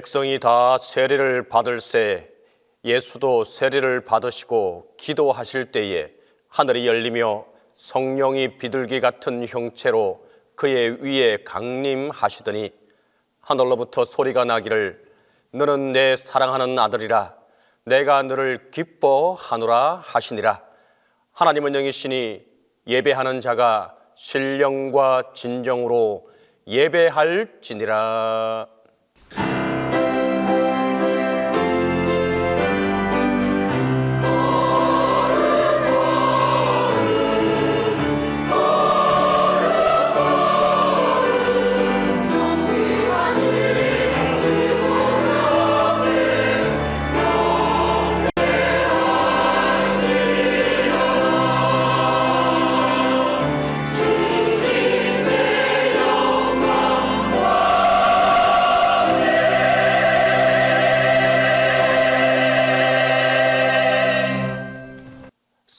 백성이 다 세례를 받을새 예수도 세례를 받으시고 기도하실 때에 하늘이 열리며 성령이 비둘기 같은 형체로 그의 위에 강림하시더니 하늘로부터 소리가 나기를 너는 내 사랑하는 아들이라 내가 너를 기뻐하노라 하시니라. 하나님은 영이시니 예배하는 자가 신령과 진정으로 예배할지니라.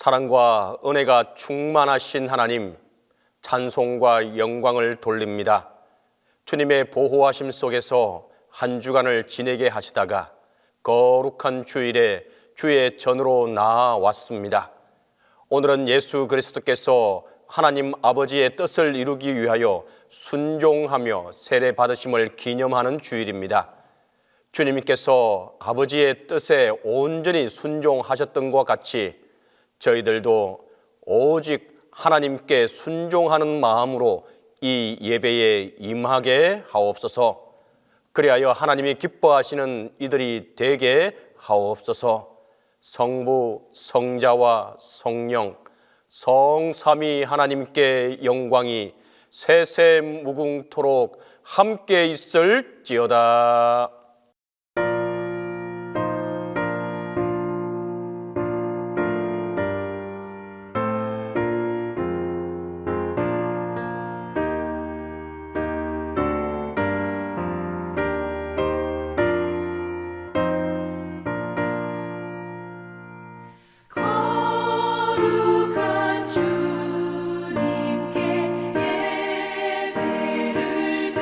사랑과 은혜가 충만하신 하나님, 찬송과 영광을 돌립니다. 주님의 보호하심 속에서 한 주간을 지내게 하시다가 거룩한 주일에 주의 전으로 나아왔습니다. 오늘은 예수 그리스도께서 하나님 아버지의 뜻을 이루기 위하여 순종하며 세례 받으심을 기념하는 주일입니다. 주님께서 아버지의 뜻에 온전히 순종하셨던 것 같이 저희들도 오직 하나님께 순종하는 마음으로 이 예배에 임하게 하옵소서. 그리하여 하나님이 기뻐하시는 이들이 되게 하옵소서. 성부, 성자와 성령, 성삼위 하나님께 영광이 세세무궁토록 함께 있을지어다. 거룩한 주님께 예배를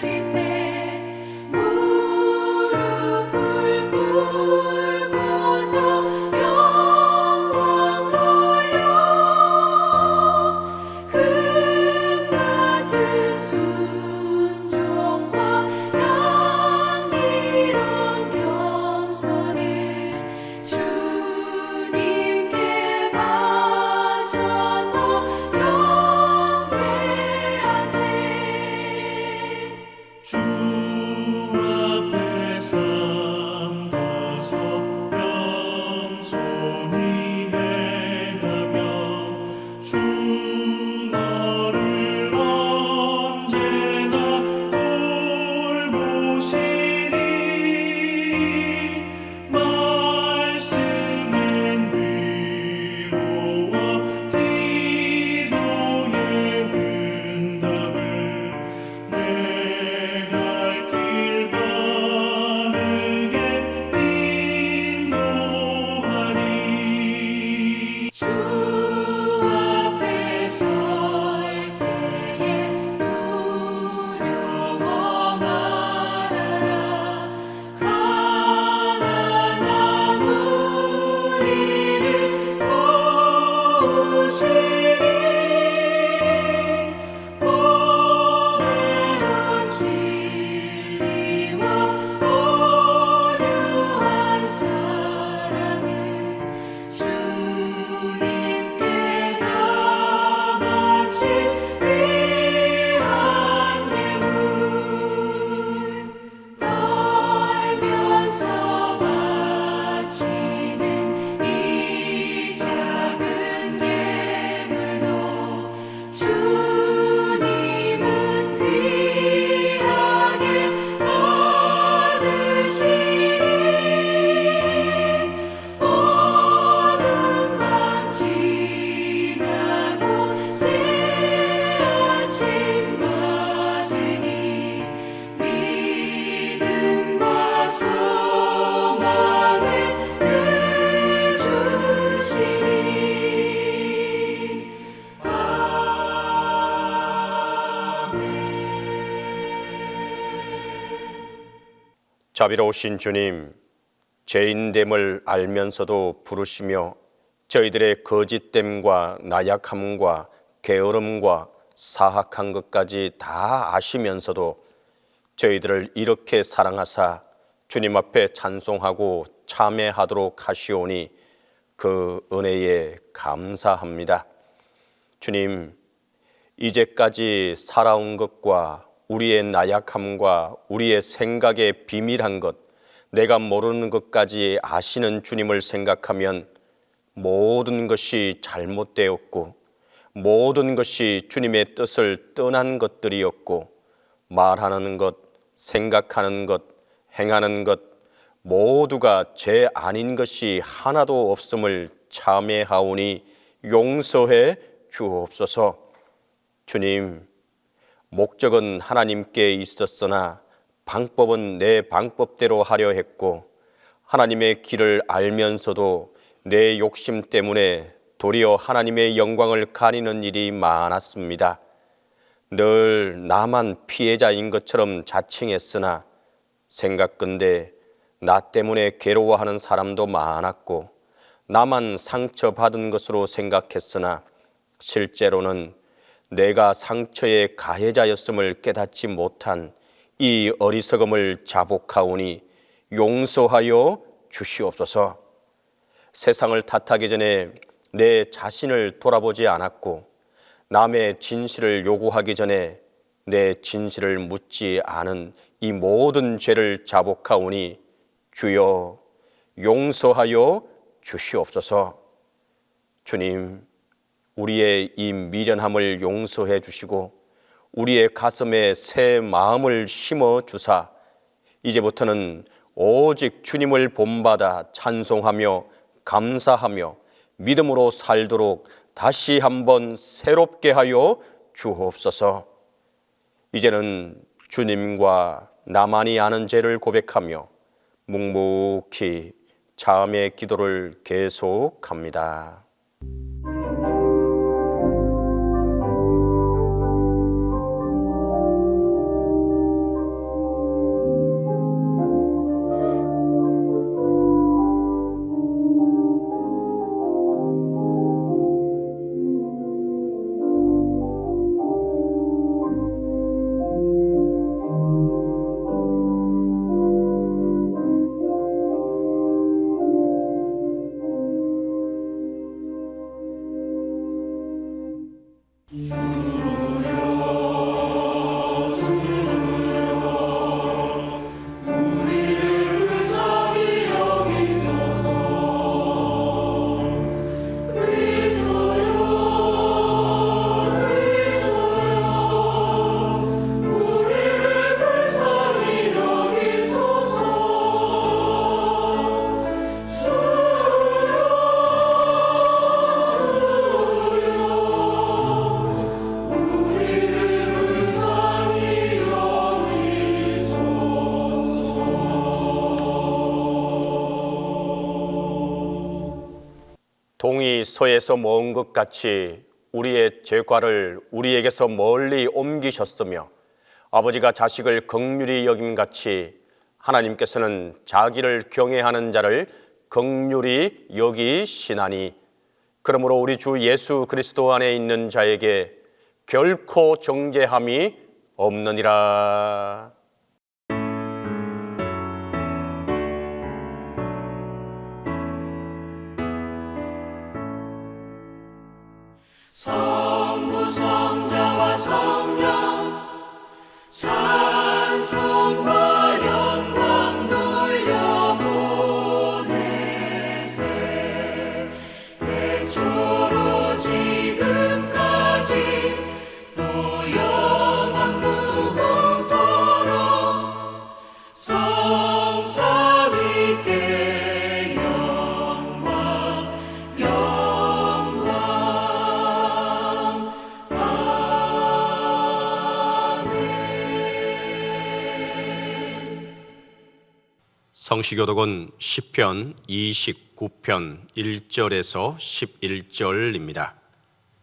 드리세. 자비로우신 주님, 죄인됨을 알면서도 부르시며 저희들의 거짓됨과 나약함과 게으름과 사악한 것까지 다 아시면서도 저희들을 이렇게 사랑하사 주님 앞에 찬송하고 참회하도록 하시오니 그 은혜에 감사합니다. 주님, 이제까지 살아온 것과 우리의 나약함과 우리의 생각에 비밀한 것, 내가 모르는 것까지 아시는 주님을 생각하면 모든 것이 잘못되었고 모든 것이 주님의 뜻을 떠난 것들이었고 말하는 것, 생각하는 것, 행하는 것 모두가 죄 아닌 것이 하나도 없음을 참회하오니 용서해 주옵소서. 주님, 목적은 하나님께 있었으나 방법은 내 방법대로 하려 했고 하나님의 길을 알면서도 내 욕심 때문에 도리어 하나님의 영광을 가리는 일이 많았습니다. 늘 나만 피해자인 것처럼 자칭했으나 생각건대 나 때문에 괴로워하는 사람도 많았고 나만 상처받은 것으로 생각했으나 실제로는 내가 상처의 가해자였음을 깨닫지 못한 이 어리석음을 자복하오니 용서하여 주시옵소서. 세상을 탓하기 전에 내 자신을 돌아보지 않았고 남의 진실을 요구하기 전에 내 진실을 묻지 않은 이 모든 죄를 자복하오니 주여 용서하여 주시옵소서. 주님, 우리의 이 미련함을 용서해 주시고 우리의 가슴에 새 마음을 심어 주사 이제부터는 오직 주님을 본받아 찬송하며 감사하며 믿음으로 살도록 다시 한번 새롭게 하여 주옵소서. 이제는 주님과 나만이 아는 죄를 고백하며 묵묵히 자음의 기도를 계속합니다. 동이 서에서 먼 것 같이 우리의 죄과를 우리에게서 멀리 옮기셨으며 아버지가 자식을 긍휼히 여김같이 하나님께서는 자기를 경외하는 자를 긍휼히 여기시나니 그러므로 우리 주 예수 그리스도 안에 있는 자에게 결코 정죄함이 없느니라. 성부 성자와 성령 찬송과 영광 돌려보내세 대초로 지금까지 또 영원 무궁토록 성삼위께 영광 성시교독은 시편 29편 1절에서 11절입니다.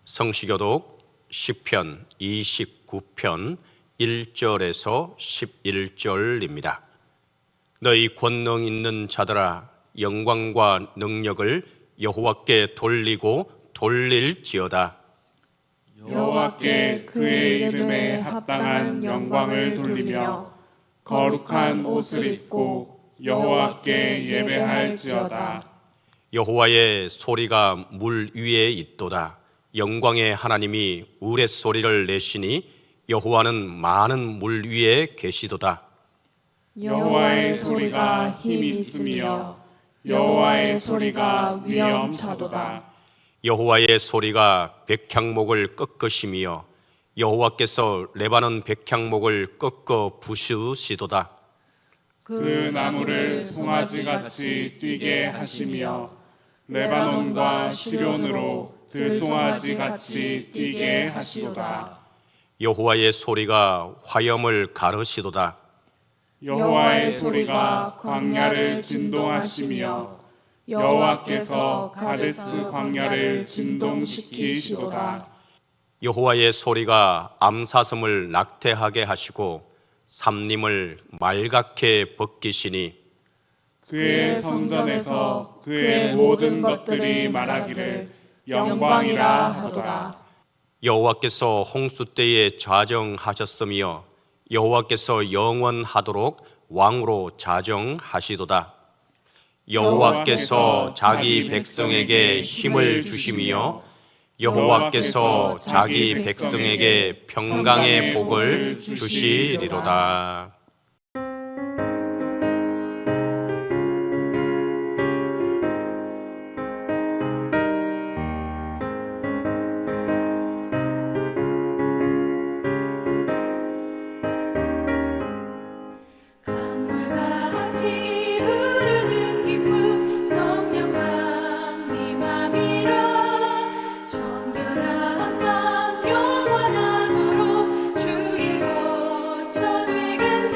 성시교독 시편 29편 1절에서 11절입니다. 너희 권능 있는 자들아 영광과 능력을 여호와께 돌리고 돌릴지어다. 여호와께 그의 이름에 합당한 영광을 돌리며 거룩한 옷을 입고 여호와께 예배할지어다. 여호와의 소리가 물 위에 있도다. 영광의 하나님이 우레소리를 내시니 여호와는 많은 물 위에 계시도다. 여호와의 소리가 힘 있으며 여호와의 소리가 위엄차도다. 여호와의 소리가 백향목을 꺾으시며 여호와께서 레바논 백향목을 꺾어 부수시도다. 그 나무를 송아지같이 뛰게 하시며 레바논과 시련으로 들송아지같이 뛰게 하시도다. 여호와의 소리가 화염을 가르시도다. 여호와의 소리가 광야를 진동하시며 여호와께서 가데스 광야를 진동시키시도다. 여호와의 소리가 암사슴을 낙태하게 하시고 삼림을 말갛게 벗기시니 그의 성전에서 그의 모든 것들이 말하기를 영광이라 하도다. 여호와께서 홍수 때에 좌정하셨으며 여호와께서 영원하도록 왕으로 자정하시도다. 여호와께서 자기 백성에게 힘을 주시며 여호와께서 자기 백성에게 평강의 복을 주시리로다. 강물같이 흐르는 기쁨 성령 강림함이라. 정결한 밤 영원하도록 주의 거처 되겠네.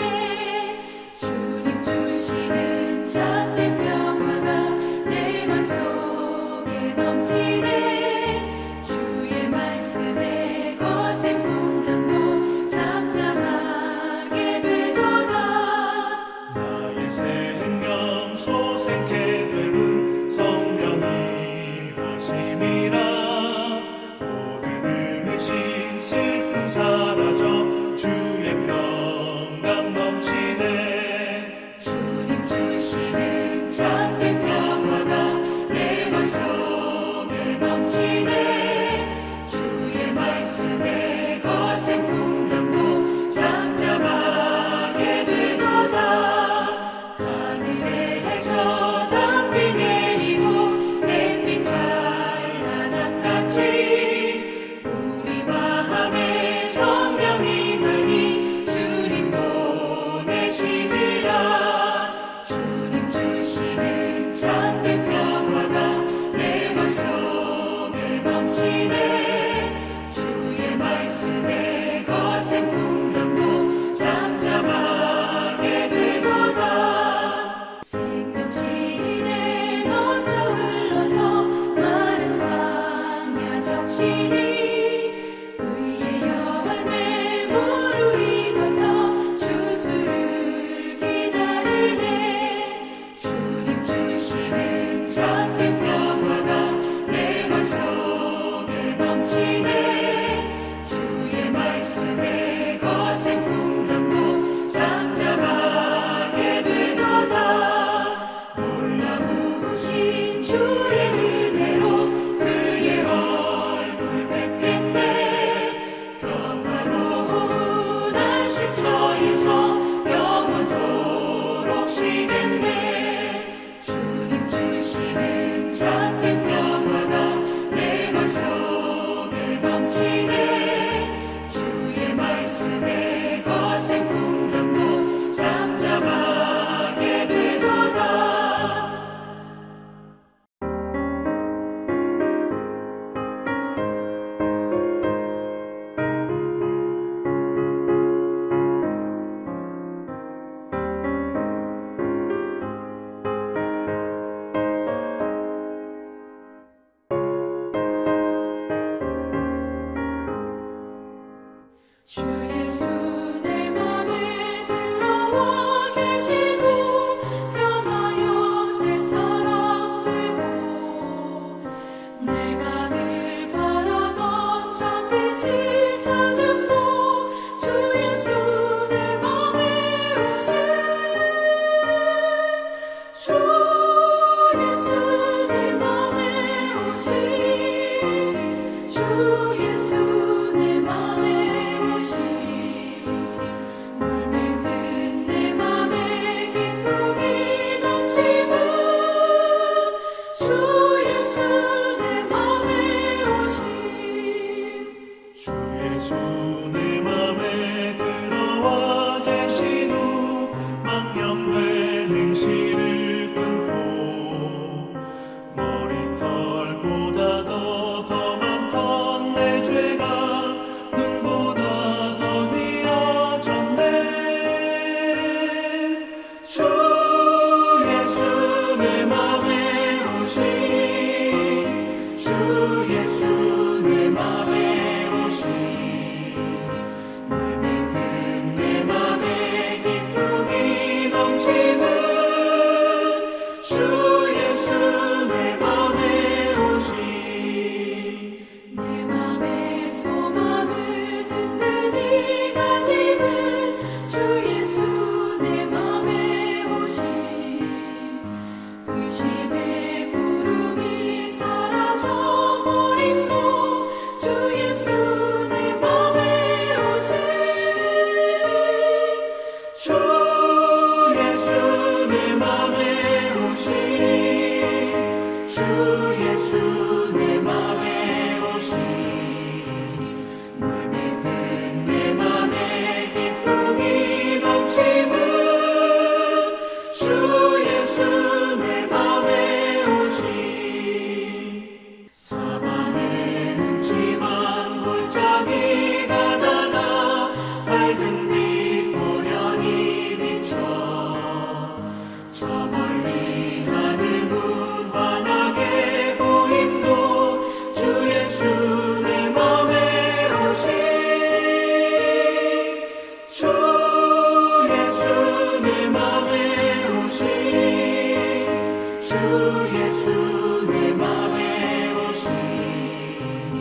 예수 내 맘에 오시니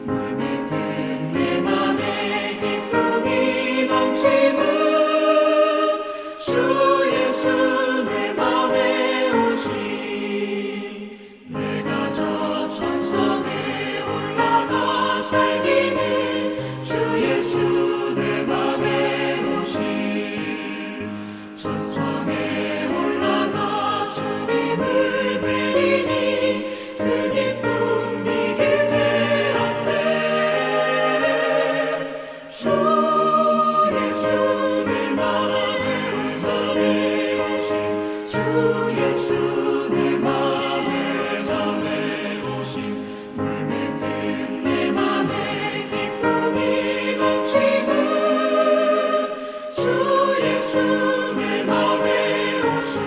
물밀듯 내 맘에 기쁨이 넘치는 주 예수 내 맘에 오시니 내가 저 천성에 올라가 살기는 주 예수 내 맘에 오시니 천성에 올라가 주님을 뵈리니 그 기쁨 이길 데 없네 주 예수 내 맘에 오신 주 예수 내 맘에 오신 물밀듯 내 맘에 기쁨이 넘치는 주 예수 내 맘에 오신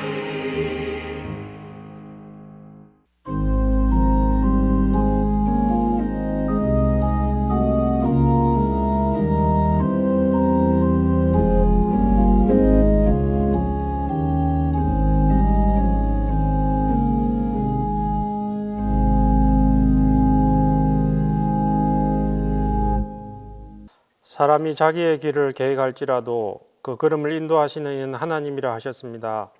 사람이 자기의 길을 계획할지라도 그 걸음을 인도하시는 이는 하나님이라 하셨습니다.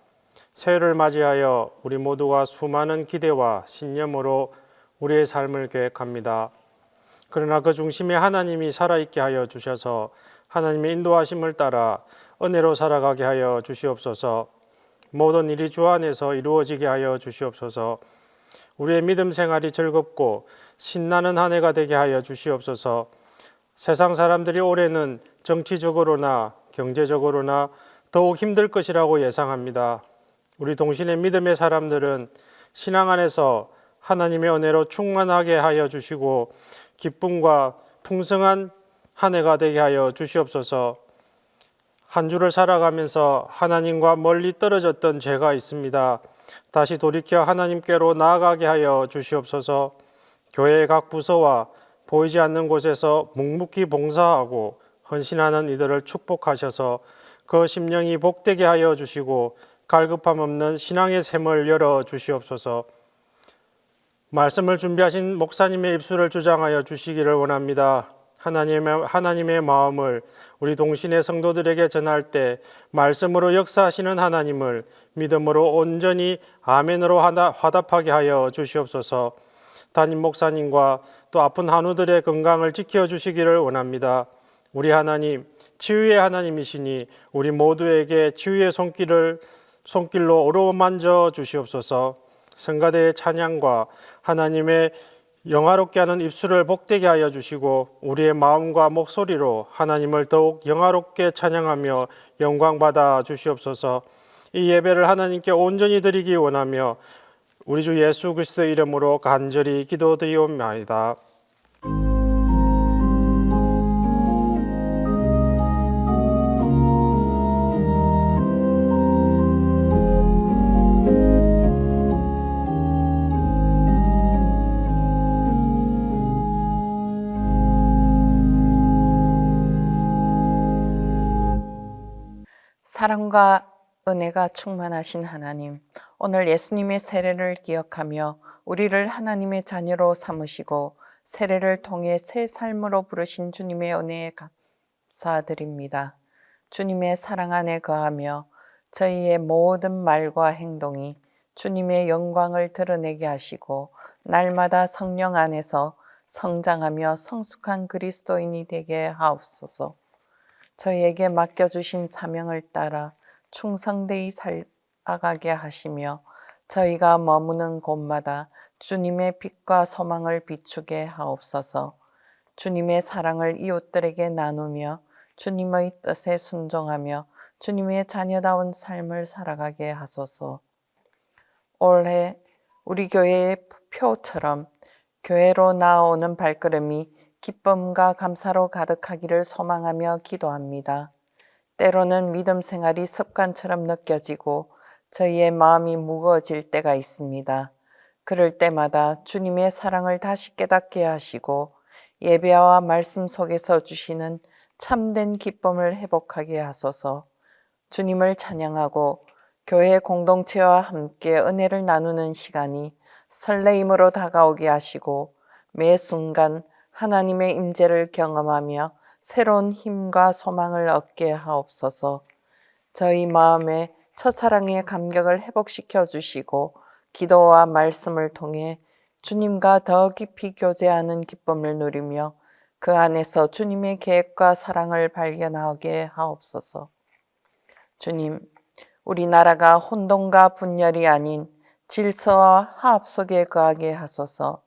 새해를 맞이하여 우리 모두가 수많은 기대와 신념으로 우리의 삶을 계획합니다. 그러나 그 중심에 하나님이 살아있게 하여 주셔서 하나님의 인도하심을 따라 은혜로 살아가게 하여 주시옵소서. 모든 일이 주 안에서 이루어지게 하여 주시옵소서. 우리의 믿음 생활이 즐겁고 신나는 한 해가 되게 하여 주시옵소서. 세상 사람들이 올해는 정치적으로나 경제적으로나 더욱 힘들 것이라고 예상합니다. 우리 동신의 믿음의 사람들은 신앙 안에서 하나님의 은혜로 충만하게 하여 주시고 기쁨과 풍성한 한 해가 되게 하여 주시옵소서. 한 주를 살아가면서 하나님과 멀리 떨어졌던 죄가 있습니다. 다시 돌이켜 하나님께로 나아가게 하여 주시옵소서. 교회의 각 부서와 보이지 않는 곳에서 묵묵히 봉사하고 헌신하는 이들을 축복하셔서 그 심령이 복되게 하여 주시고 갈급함 없는 신앙의 샘을 열어 주시옵소서. 말씀을 준비하신 목사님의 입술을 주장하여 주시기를 원합니다. 하나님의 마음을 우리 동신의 성도들에게 전할 때 말씀으로 역사하시는 하나님을 믿음으로 온전히 아멘으로 화답하게 하여 주시옵소서. 담임 목사님과 또 아픈 한우들의 건강을 지켜주시기를 원합니다. 우리 하나님, 치유의 하나님이시니 우리 모두에게 치유의 손길로 어루만져 주시옵소서. 성가대의 찬양과 하나님의 영화롭게 하는 입술을 복되게 하여 주시고 우리의 마음과 목소리로 하나님을 더욱 영화롭게 찬양하며 영광받아 주시옵소서. 이 예배를 하나님께 온전히 드리기 원하며 우리 주 예수 그리스도의 이름으로 간절히 기도드리옵나이다. 사랑과 은혜가 충만하신 하나님, 오늘 예수님의 세례를 기억하며 우리를 하나님의 자녀로 삼으시고 세례를 통해 새 삶으로 부르신 주님의 은혜에 감사드립니다. 주님의 사랑 안에 거하며 저희의 모든 말과 행동이 주님의 영광을 드러내게 하시고 날마다 성령 안에서 성장하며 성숙한 그리스도인이 되게 하옵소서. 저희에게 맡겨주신 사명을 따라 충성되이 살아가게 하시며 저희가 머무는 곳마다 주님의 빛과 소망을 비추게 하옵소서. 주님의 사랑을 이웃들에게 나누며 주님의 뜻에 순종하며 주님의 자녀다운 삶을 살아가게 하소서. 올해 우리 교회의 표처럼 교회로 나아오는 발걸음이 기쁨과 감사로 가득하기를 소망하며 기도합니다. 때로는 믿음 생활이 습관처럼 느껴지고 저희의 마음이 무거워질 때가 있습니다. 그럴 때마다 주님의 사랑을 다시 깨닫게 하시고 예배와 말씀 속에서 주시는 참된 기쁨을 회복하게 하소서. 주님을 찬양하고 교회 공동체와 함께 은혜를 나누는 시간이 설레임으로 다가오게 하시고 매 순간 하나님의 임재를 경험하며 새로운 힘과 소망을 얻게 하옵소서. 저희 마음에 첫사랑의 감격을 회복시켜 주시고 기도와 말씀을 통해 주님과 더 깊이 교제하는 기쁨을 누리며 그 안에서 주님의 계획과 사랑을 발견하게 하옵소서. 주님, 우리나라가 혼돈과 분열이 아닌 질서와 화합 속에 거하게 하소서.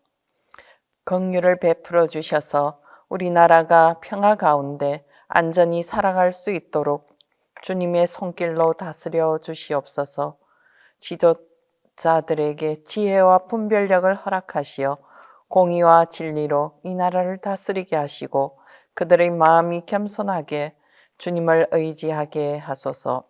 긍휼을 베풀어 주셔서 우리나라가 평화 가운데 안전히 살아갈 수 있도록 주님의 손길로 다스려 주시옵소서. 지도자들에게 지혜와 분별력을 허락하시어 공의와 진리로 이 나라를 다스리게 하시고 그들의 마음이 겸손하게 주님을 의지하게 하소서.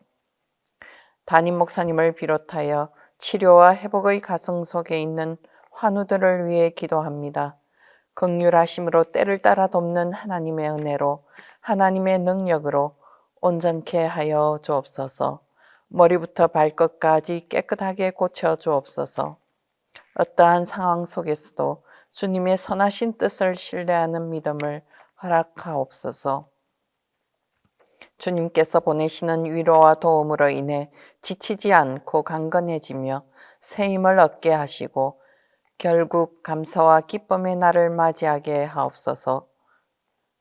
담임 목사님을 비롯하여 치료와 회복의 가정 속에 있는 환우들을 위해 기도합니다. 긍휼하심으로 때를 따라 돕는 하나님의 은혜로 하나님의 능력으로 온전케 하여 주옵소서. 머리부터 발끝까지 깨끗하게 고쳐 주옵소서. 어떠한 상황 속에서도 주님의 선하신 뜻을 신뢰하는 믿음을 허락하옵소서. 주님께서 보내시는 위로와 도움으로 인해 지치지 않고 강건해지며 새 힘을 얻게 하시고 결국 감사와 기쁨의 날을 맞이하게 하옵소서.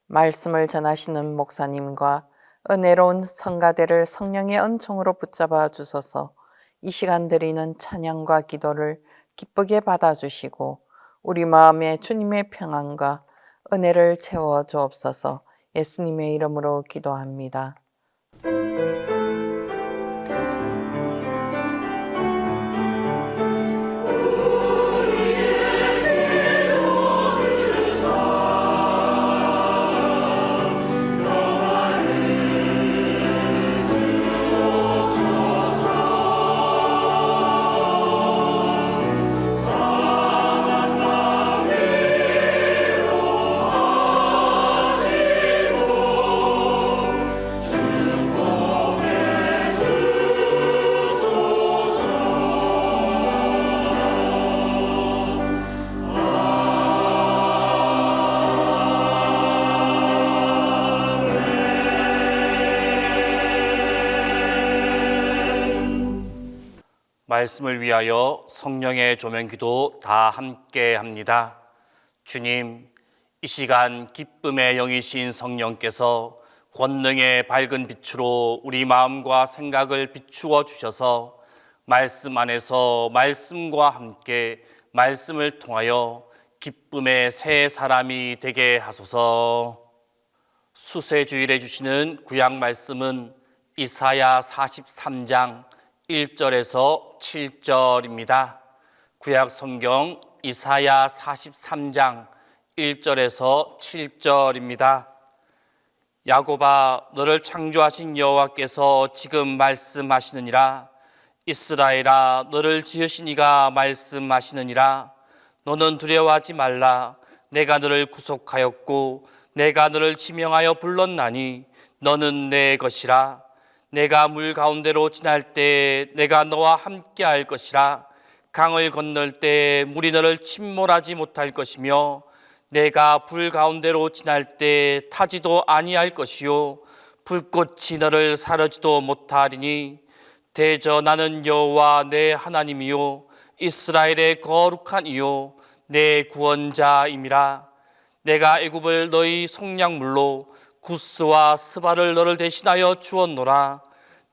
말씀을 전하시는 목사님과 은혜로운 성가대를 성령의 은총으로 붙잡아 주소서. 이 시간 드리는 찬양과 기도를 기쁘게 받아주시고 우리 마음에 주님의 평안과 은혜를 채워 주옵소서. 예수님의 이름으로 기도합니다. 말씀을 위하여 성령의 조명기도 다 함께 합니다. 주님, 이 시간 기쁨의 영이신 성령께서 권능의 밝은 빛으로 우리 마음과 생각을 비추어 주셔서 말씀 안에서 말씀과 함께 말씀을 통하여 기쁨의 새 사람이 되게 하소서. 수세주일에 주시는 구약 말씀은 이사야 43장 1절에서 7절입니다. 구약 성경 이사야 43장 1절에서 7절입니다. 야곱아, 너를 창조하신 여호와께서 지금 말씀하시느니라. 이스라엘아, 너를 지으신 이가 말씀하시느니라. 너는 두려워하지 말라. 내가 너를 구속하였고 내가 너를 지명하여 불렀나니 너는 내 것이라. 내가 물 가운데로 지날 때 내가 너와 함께 할 것이라. 강을 건널 때 물이 너를 침몰하지 못할 것이며 내가 불 가운데로 지날 때 타지도 아니할 것이요 불꽃이 너를 사르지도 못하리니 대저 나는 여호와 내 하나님이요 이스라엘의 거룩한 이요 내 구원자임이라. 내가 애굽을 너희 속량물로 구스와 스바를 너를 대신하여 주었노라.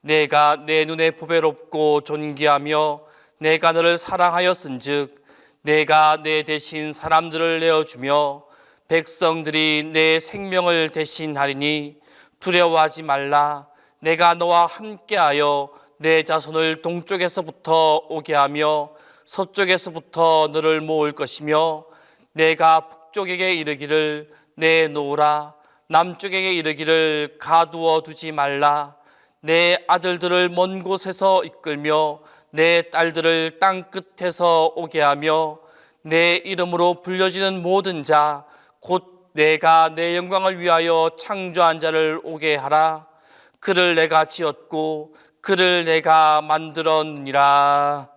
내가 내 눈에 보배롭고 존귀하며 내가 너를 사랑하였은즉 내가 내 대신 사람들을 내어주며 백성들이 내 생명을 대신하리니 두려워하지 말라. 내가 너와 함께하여 내 자손을 동쪽에서부터 오게 하며 서쪽에서부터 너를 모을 것이며 내가 북쪽에게 이르기를 내놓으라. 남쪽에게 이르기를 가두어 두지 말라. 내 아들들을 먼 곳에서 이끌며 내 딸들을 땅 끝에서 오게 하며 내 이름으로 불려지는 모든 자 곧 내가 내 영광을 위하여 창조한 자를 오게 하라. 그를 내가 지었고 그를 내가 만들었느니라.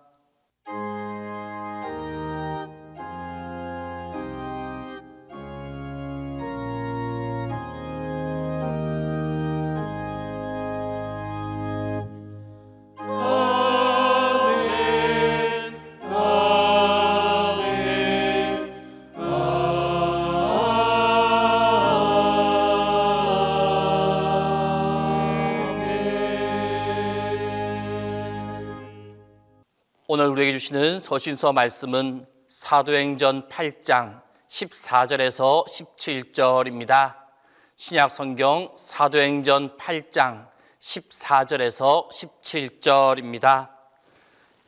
오늘 우리에게 주시는 서신서 말씀은 사도행전 8장 14절에서 17절입니다. 신약 성경 사도행전 8장 14절에서 17절입니다.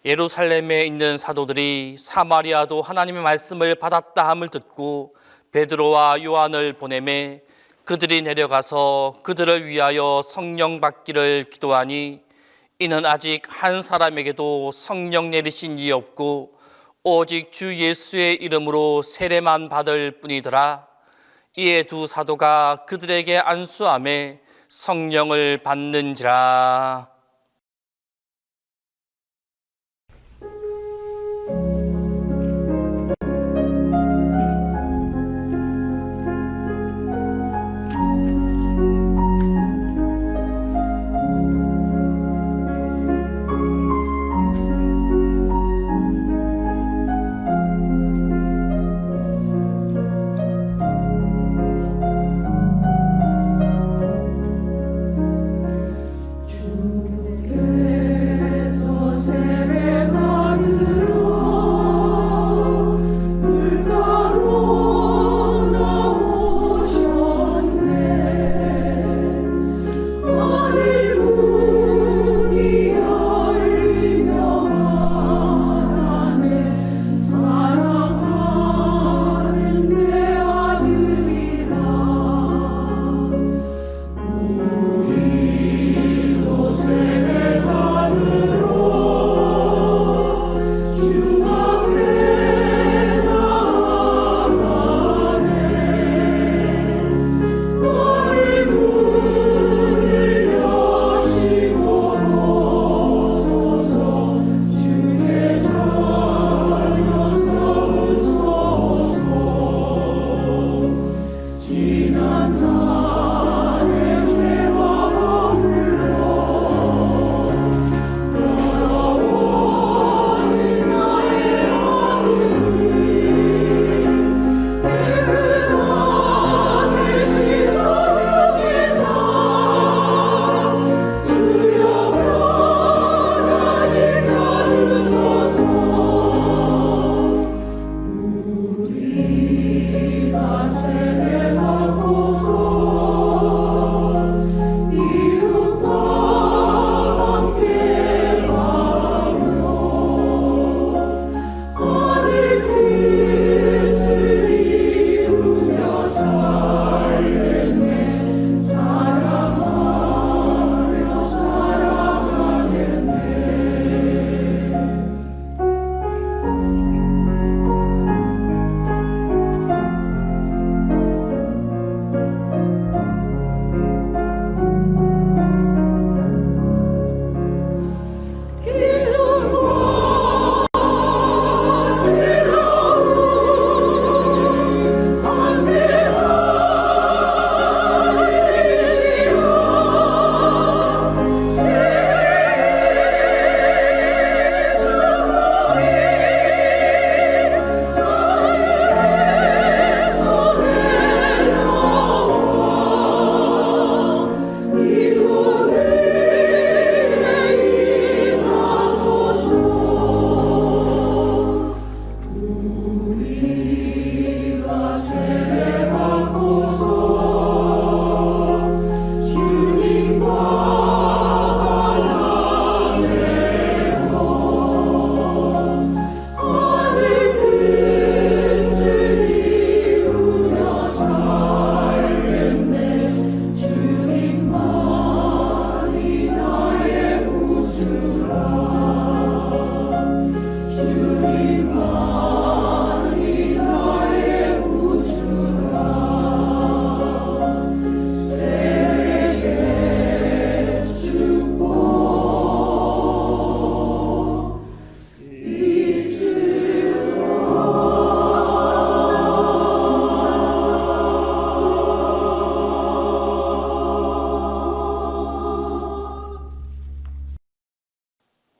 예루살렘에 있는 사도들이 사마리아도 하나님의 말씀을 받았다 함을 듣고 베드로와 요한을 보내매 그들이 내려가서 그들을 위하여 성령 받기를 기도하니 이는 아직 한 사람에게도 성령 내리신 이 없고 오직 주 예수의 이름으로 세례만 받을 뿐이더라. 이에 두 사도가 그들에게 안수하며 성령을 받는지라.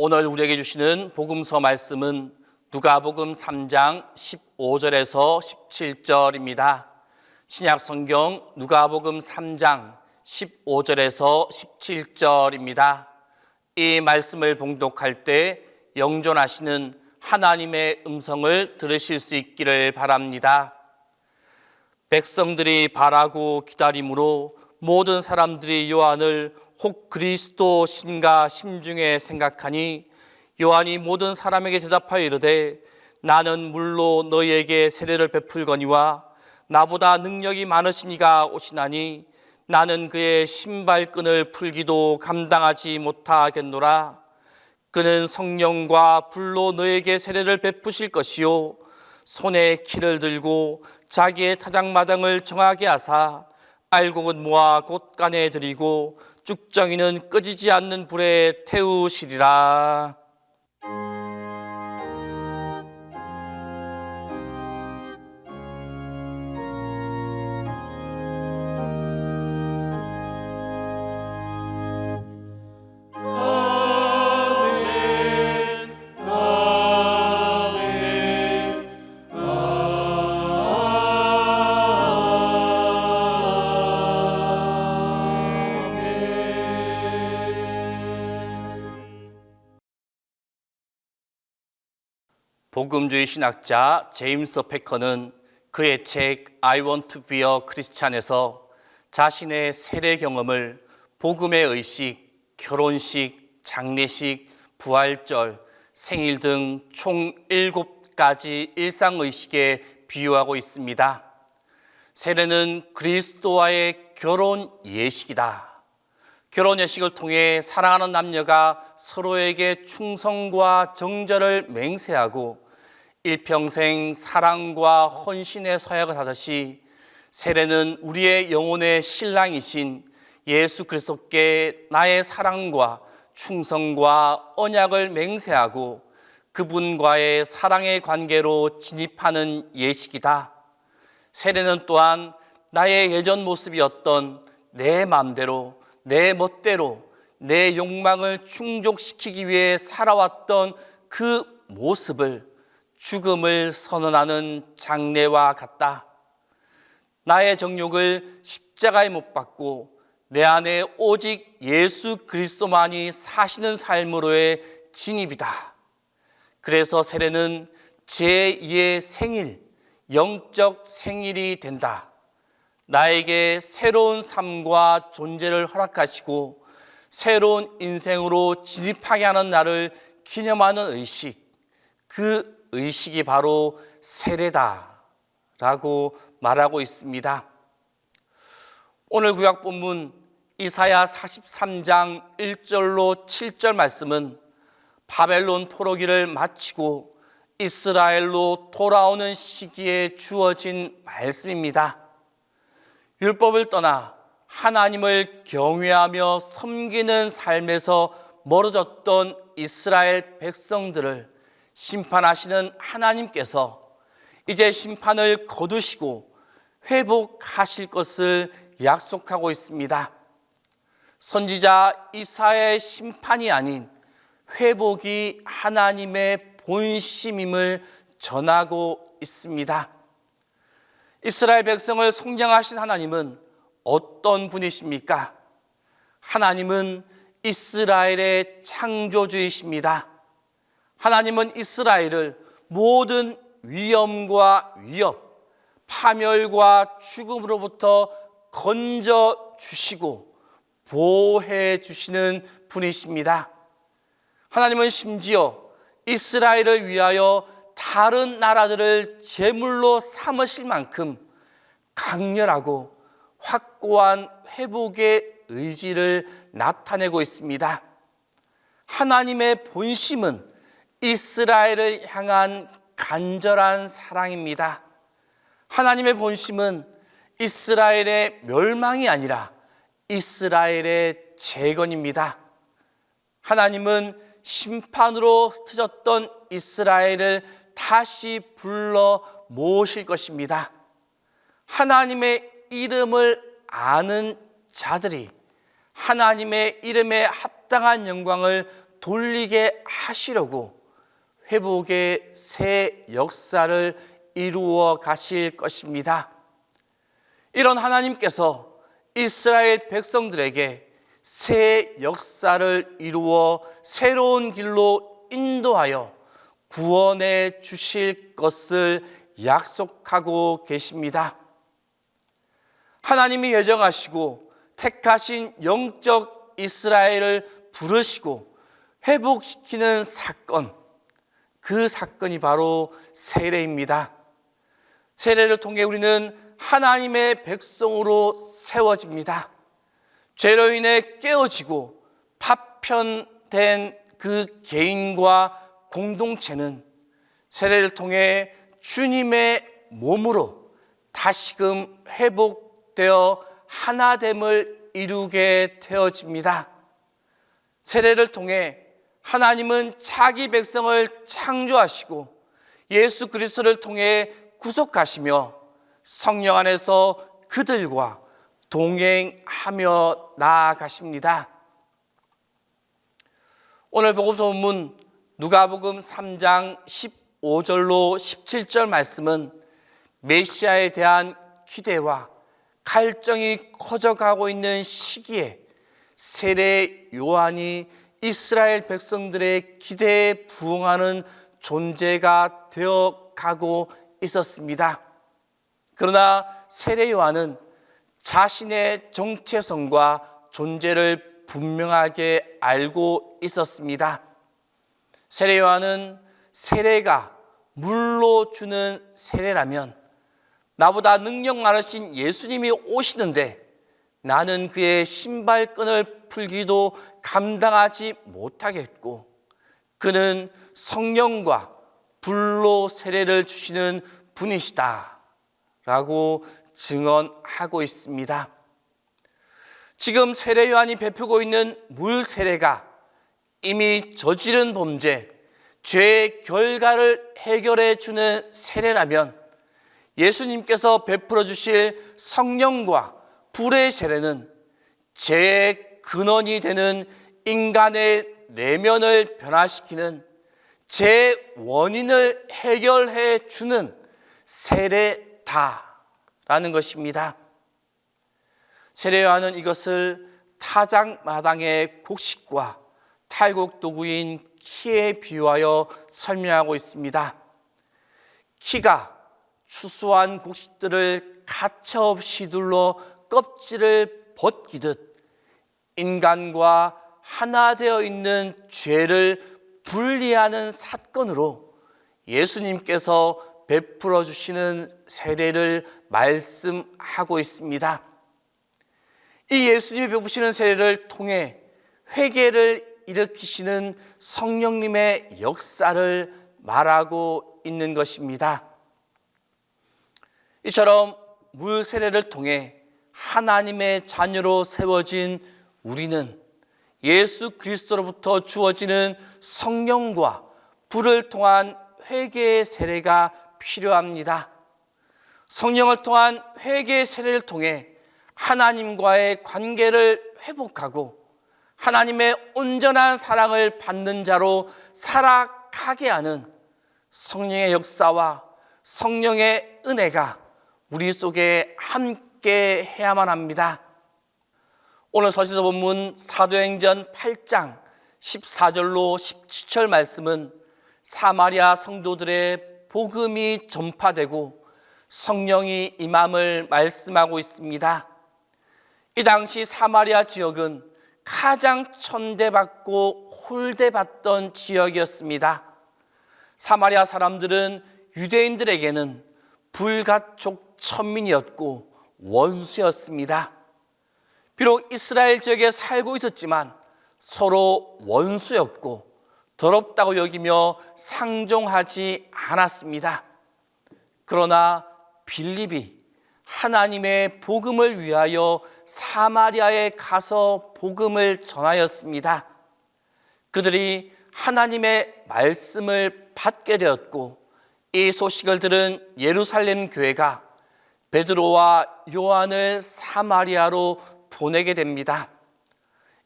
오늘 우리에게 주시는 복음서 말씀은 누가복음 3장 15절에서 17절입니다. 신약 성경 누가복음 3장 15절에서 17절입니다. 이 말씀을 봉독할 때 영존하시는 하나님의 음성을 들으실 수 있기를 바랍니다. 백성들이 바라고 기다림으로 모든 사람들이 요한을 혹 그리스도 신가 심중에 생각하니 요한이 모든 사람에게 대답하여 이르되 나는 물로 너희에게 세례를 베풀거니와 나보다 능력이 많으신 이가 오시나니 나는 그의 신발끈을 풀기도 감당하지 못하겠노라. 그는 성령과 불로 너에게 세례를 베푸실 것이요 손에 키를 들고 자기의 타작마당을 정하게 하사 알곡은 모아 곳간에 들이고 쭉정이는 끄지지 않는 불에 태우시리라. 복음주의 신학자 제임스 패커는 그의 책 I Want to be a Christian에서 자신의 세례 경험을 복음의 의식, 결혼식, 장례식, 부활절, 생일 등 총 7가지 일상의식에 비유하고 있습니다. 세례는 그리스도와의 결혼 예식이다. 결혼 예식을 통해 사랑하는 남녀가 서로에게 충성과 정절을 맹세하고 일평생 사랑과 헌신의 서약을 하듯이 세례는 우리의 영혼의 신랑이신 예수 그리스도께 나의 사랑과 충성과 언약을 맹세하고 그분과의 사랑의 관계로 진입하는 예식이다. 세례는 또한 나의 예전 모습이었던 내 마음대로 내 멋대로 내 욕망을 충족시키기 위해 살아왔던 그 모습을 죽음을 선언하는 장례와 같다. 나의 정욕을 십자가에 못 박고 내 안에 오직 예수 그리스도만이 사시는 삶으로의 진입이다. 그래서 세례는 제2의 생일, 영적 생일이 된다. 나에게 새로운 삶과 존재를 허락하시고 새로운 인생으로 진입하게 하는 나를 기념하는 의식, 그 의식이 바로 세례다라고 말하고 있습니다. 오늘 구약 본문 이사야 43장 1절로 7절 말씀은 바벨론 포로기를 마치고 이스라엘로 돌아오는 시기에 주어진 말씀입니다. 율법을 떠나 하나님을 경외하며 섬기는 삶에서 멀어졌던 이스라엘 백성들을 심판하시는 하나님께서 이제 심판을 거두시고 회복하실 것을 약속하고 있습니다. 선지자 이사야의 심판이 아닌 회복이 하나님의 본심임을 전하고 있습니다. 이스라엘 백성을 속량하신 하나님은 어떤 분이십니까? 하나님은 이스라엘의 창조주이십니다. 하나님은 이스라엘을 모든 위험과 위협, 파멸과 죽음으로부터 건져 주시고 보호해 주시는 분이십니다. 하나님은 심지어 이스라엘을 위하여 다른 나라들을 제물로 삼으실 만큼 강렬하고 확고한 회복의 의지를 나타내고 있습니다. 하나님의 본심은 이스라엘을 향한 간절한 사랑입니다. 하나님의 본심은 이스라엘의 멸망이 아니라 이스라엘의 재건입니다. 하나님은 심판으로 흩어졌던 이스라엘을 다시 불러 모으실 것입니다. 하나님의 이름을 아는 자들이 하나님의 이름에 합당한 영광을 돌리게 하시려고 회복의 새 역사를 이루어 가실 것입니다. 이런 하나님께서 이스라엘 백성들에게 새 역사를 이루어 새로운 길로 인도하여 구원해 주실 것을 약속하고 계십니다. 하나님이 예정하시고 택하신 영적 이스라엘을 부르시고 회복시키는 사건, 그 사건이 바로 세례입니다. 세례를 통해 우리는 하나님의 백성으로 세워집니다. 죄로 인해 깨어지고 파편된 그 개인과 공동체는 세례를 통해 주님의 몸으로 다시금 회복되어 하나됨을 이루게 되어집니다. 세례를 통해 하나님은 자기 백성을 창조하시고 예수 그리스도를 통해 구속하시며 성령 안에서 그들과 동행하며 나아가십니다. 오늘 복음서 본문 누가복음 3장 15절로 17절 말씀은 메시아에 대한 기대와 갈증이 커져가고 있는 시기에 세례 요한이 이스라엘 백성들의 기대에 부응하는 존재가 되어가고 있었습니다. 그러나 세례 요한은 자신의 정체성과 존재를 분명하게 알고 있었습니다. 세례 요한은 세례가 물로 주는 세례라면 나보다 능력 많으신 예수님이 오시는데 나는 그의 신발끈을 풀기도 감당하지 못하겠고 그는 성령과 불로 세례를 주시는 분이시다 라고 증언하고 있습니다. 지금 세례 요한이 베푸고 있는 물 세례가 이미 저지른 범죄, 죄의 결과를 해결해 주는 세례라면 예수님께서 베풀어 주실 성령과 불의 세례는 죄의 근원이 되는 인간의 내면을 변화시키는 죄의 원인을 해결해 주는 세례다라는 것입니다. 세례 요한은 이것을 타작마당의 곡식과 탈곡 도구인 키에 비유하여 설명하고 있습니다. 키가 추수한 곡식들을 가차없이 둘러 껍질을 벗기듯 인간과 하나 되어 있는 죄를 분리하는 사건으로 예수님께서 베풀어 주시는 세례를 말씀하고 있습니다. 이 예수님이 베푸시는 세례를 통해 회개를 일으키시는 성령님의 역사를 말하고 있는 것입니다. 이처럼 물 세례를 통해 하나님의 자녀로 세워진 우리는 예수 그리스도로부터 주어지는 성령과 불을 통한 회개의 세례가 필요합니다. 성령을 통한 회개의 세례를 통해 하나님과의 관계를 회복하고 하나님의 온전한 사랑을 받는 자로 살아가게 하는 성령의 역사와 성령의 은혜가 우리 속에 함께 해야만 합니다. 오늘 서신서 본문 사도행전 8장 14절로 17절 말씀은 사마리아 성도들의 복음이 전파되고 성령이 임함을 말씀하고 있습니다. 이 당시 사마리아 지역은 가장 천대받고 홀대받던 지역이었습니다. 사마리아 사람들은 유대인들에게는 불가촉 천민이었고 원수였습니다. 비록 이스라엘 지역에 살고 있었지만 서로 원수였고 더럽다고 여기며 상종하지 않았습니다. 그러나 빌립이 하나님의 복음을 위하여 사마리아에 가서 복음을 전하였습니다. 그들이 하나님의 말씀을 받게 되었고 이 소식을 들은 예루살렘 교회가 베드로와 요한을 사마리아로 보내게 됩니다.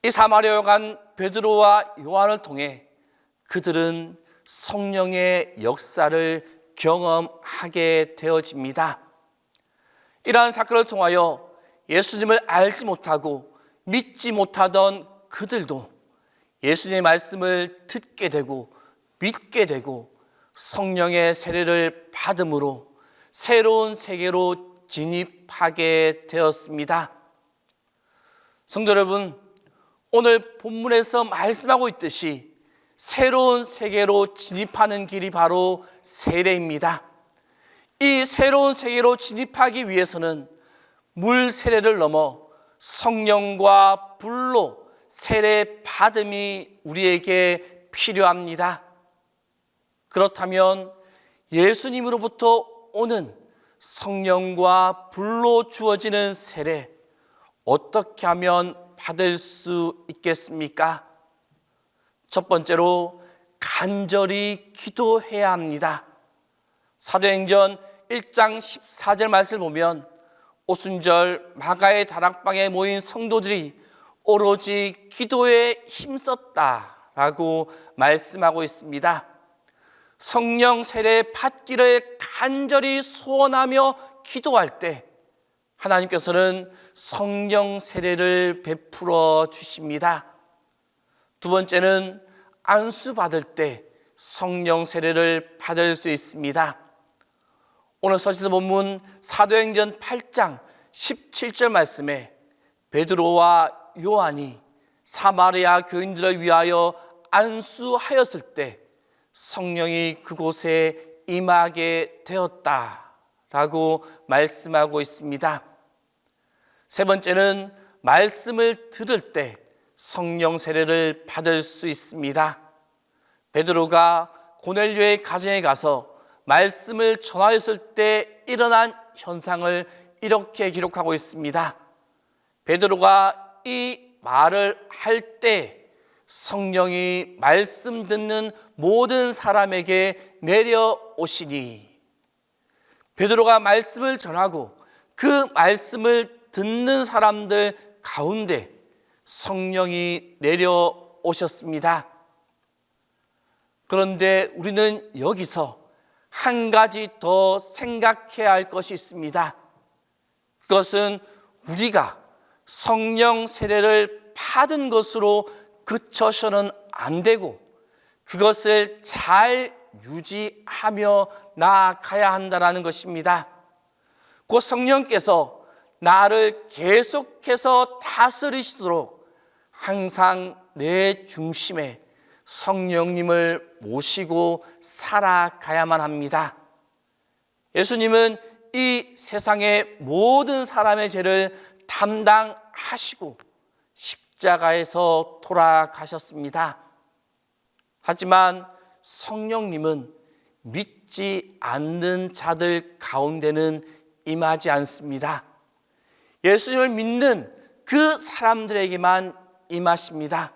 이 사마리아에 간 베드로와 요한을 통해 그들은 성령의 역사를 경험하게 되어집니다. 이러한 사건을 통하여 예수님을 알지 못하고 믿지 못하던 그들도 예수님의 말씀을 듣게 되고 믿게 되고 성령의 세례를 받음으로 새로운 세계로 진입하게 되었습니다. 성도 여러분, 오늘 본문에서 말씀하고 있듯이 새로운 세계로 진입하는 길이 바로 세례입니다. 이 새로운 세계로 진입하기 위해서는 물 세례를 넘어 성령과 불로 세례 받음이 우리에게 필요합니다. 그렇다면 예수님으로부터 오는 성령과 불로 주어지는 세례, 어떻게 하면 받을 수 있겠습니까? 첫 번째로 간절히 기도해야 합니다. 사도행전 1장 14절 말씀을 보면 오순절 마가의 다락방에 모인 성도들이 오로지 기도에 힘썼다라고 말씀하고 있습니다. 성령 세례 받기를 간절히 소원하며 기도할 때 하나님께서는 성령 세례를 베풀어 주십니다. 두 번째는 안수 받을 때 성령 세례를 받을 수 있습니다. 오늘 서신서 본문 사도행전 8장 17절 말씀에 베드로와 요한이 사마리아 교인들을 위하여 안수하였을 때 성령이 그곳에 임하게 되었다라고 말씀하고 있습니다. 세 번째는 말씀을 들을 때 성령 세례를 받을 수 있습니다. 베드로가 고넬료의 가정에 가서 말씀을 전하였을 때 일어난 현상을 이렇게 기록하고 있습니다. 베드로가 이 말을 할 때 성령이 말씀 듣는 모든 사람에게 내려오시니, 베드로가 말씀을 전하고 그 말씀을 듣는 사람들 가운데 성령이 내려오셨습니다. 그런데 우리는 여기서 한 가지 더 생각해야 할 것이 있습니다. 그것은 우리가 성령 세례를 받은 것으로 그쳐서는 안 되고 그것을 잘 유지하며 나아가야 한다는 것입니다. 곧 성령께서 나를 계속해서 다스리시도록 항상 내 중심에 성령님을 모시고 살아가야만 합니다. 예수님은 이 세상의 모든 사람의 죄를 담당하시고 십자가에서 돌아가셨습니다. 하지만 성령님은 믿지 않는 자들 가운데는 임하지 않습니다. 예수님을 믿는 그 사람들에게만 임하십니다.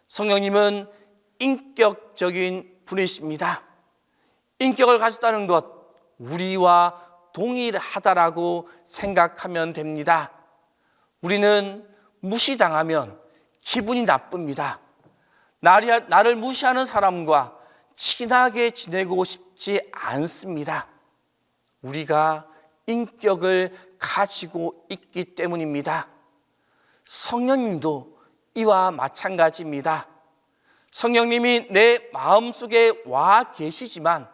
성령님은 인격적인 분이십니다. 인격을 가졌다는 것, 우리와 동일하다라고 생각하면 됩니다. 우리는 무시당하면 기분이 나쁩니다. 나를 무시하는 사람과 친하게 지내고 싶지 않습니다. 우리가 인격을 가지고 있기 때문입니다. 성령님도 이와 마찬가지입니다. 성령님이 내 마음속에 와 계시지만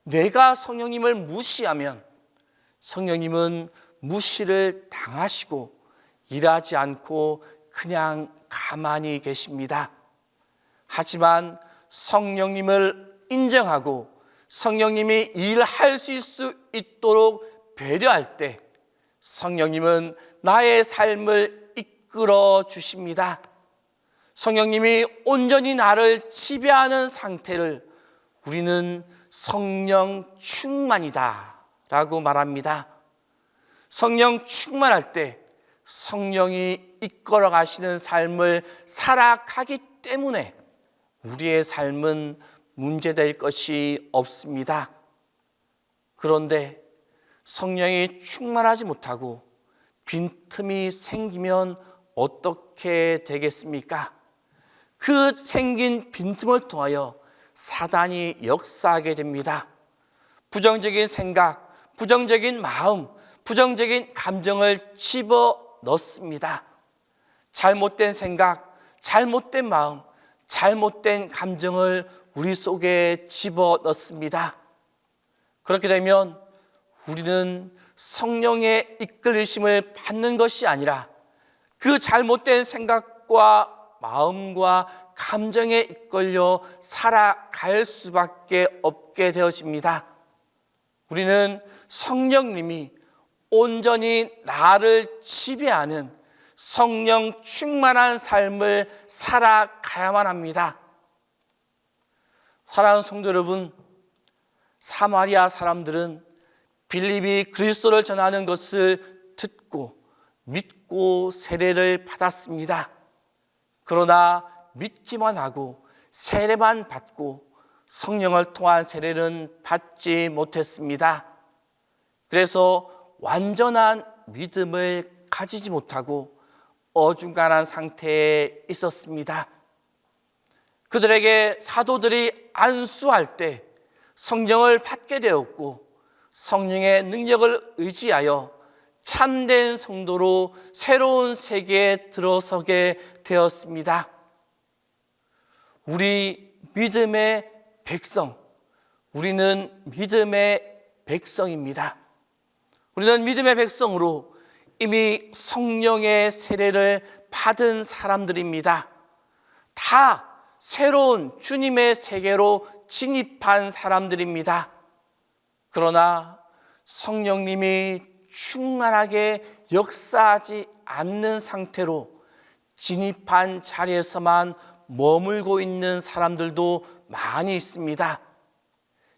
내가 성령님을 무시하면 성령님은 무시를 당하시고 일하지 않고 그냥 가만히 계십니다. 하지만 성령님을 인정하고 성령님이 일할 수 있도록 배려할 때 성령님은 나의 삶을 이끌어 주십니다. 성령님이 온전히 나를 지배하는 상태를 우리는 성령 충만이다 라고 말합니다. 성령 충만할 때 성령이 이끌어 가시는 삶을 살아가기 때문에 우리의 삶은 문제될 것이 없습니다. 그런데 성령이 충만하지 못하고 빈틈이 생기면 어떻게 되겠습니까? 그 생긴 빈틈을 통하여 사단이 역사하게 됩니다. 부정적인 생각, 부정적인 마음, 부정적인 감정을 집어넣습니다. 잘못된 생각, 잘못된 마음, 잘못된 감정을 우리 속에 집어넣습니다. 그렇게 되면 우리는 성령의 이끌리심을 받는 것이 아니라 그 잘못된 생각과 마음과 감정에 이끌려 살아갈 수밖에 없게 되어집니다. 우리는 성령님이 온전히 나를 지배하는 성령 충만한 삶을 살아가야만 합니다. 사랑하는 성도 여러분, 사마리아 사람들은 빌립이 그리스도를 전하는 것을 듣고 믿고 세례를 받았습니다. 그러나 믿기만 하고 세례만 받고 성령을 통한 세례는 받지 못했습니다. 그래서 완전한 믿음을 가지지 못하고 어중간한 상태에 있었습니다. 그들에게 사도들이 안수할 때 성령을 받게 되었고 성령의 능력을 의지하여 참된 성도로 새로운 세계에 들어서게 되었습니다. 우리 믿음의 백성, 우리는 믿음의 백성입니다. 우리는 믿음의 백성으로 이미 성령의 세례를 받은 사람들입니다. 다 새로운 주님의 세계로 진입한 사람들입니다. 그러나 성령님이 충만하게 역사하지 않는 상태로 진입한 자리에서만 머물고 있는 사람들도 많이 있습니다.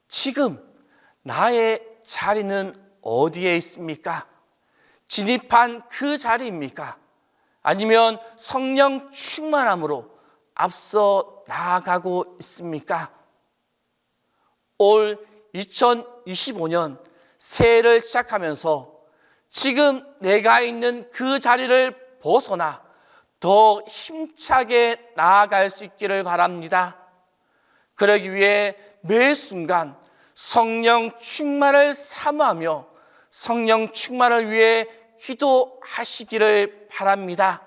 지금 나의 자리는 어디에 있습니까? 진입한 그 자리입니까? 아니면 성령 충만함으로 앞서 나아가고 있습니까? 올 2025년 새해를 시작하면서 지금 내가 있는 그 자리를 벗어나 더 힘차게 나아갈 수 있기를 바랍니다. 그러기 위해 매 순간 성령 충만을 사모하며 성령 충만을 위해 기도하시기를 바랍니다.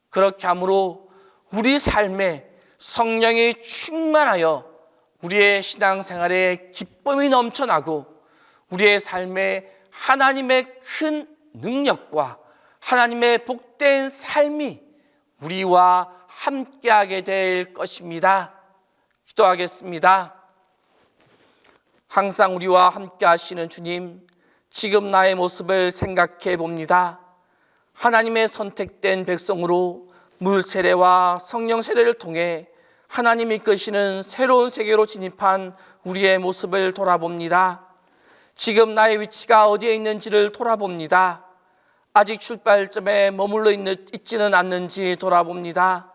그렇게 함으로 우리 삶에 성령이 충만하여 우리의 신앙생활에 기쁨이 넘쳐나고 우리의 삶에 하나님의 큰 능력과 하나님의 복된 삶이 우리와 함께하게 될 것입니다. 기도하겠습니다. 항상 우리와 함께 하시는 주님, 지금 나의 모습을 생각해 봅니다. 하나님의 선택된 백성으로 물 세례와 성령 세례를 통해 하나님이 이끄시는 새로운 세계로 진입한 우리의 모습을 돌아봅니다. 지금 나의 위치가 어디에 있는지를 돌아봅니다. 아직 출발점에 머물러 있지는 않는지 돌아봅니다.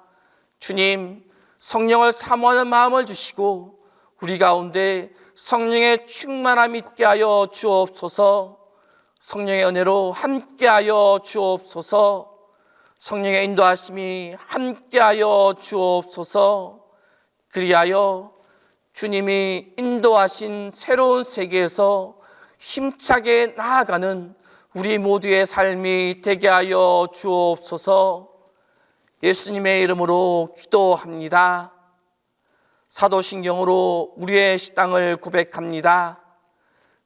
주님, 성령을 사모하는 마음을 주시고 우리 가운데 성령의 충만함이 있게 하여 주옵소서. 성령의 은혜로 함께 하여 주옵소서. 성령의 인도하심이 함께 하여 주옵소서. 그리하여 주님이 인도하신 새로운 세계에서 힘차게 나아가는 우리 모두의 삶이 되게 하여 주옵소서. 예수님의 이름으로 기도합니다. 사도신경으로 우리의 신앙을 고백합니다.